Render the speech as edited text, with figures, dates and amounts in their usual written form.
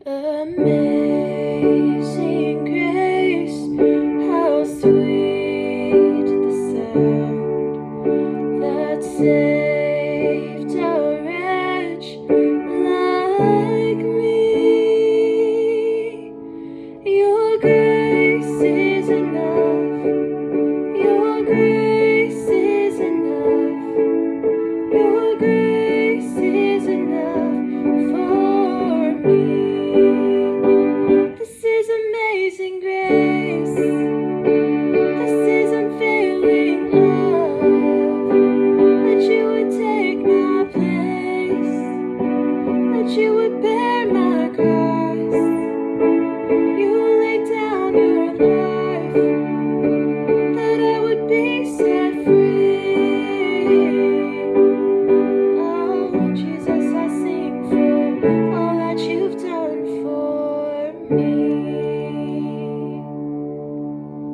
Amazing grace, how sweet the sound that saved a wretch like me. Your grace is enough. Your grace is enough. Your grace is enough for me. This is amazing grace. This is unfailing love. That you would take my place. That you would bear my cross. You laid down your life. That I would be set free. Oh, Jesus, I sing for all that you've done for me.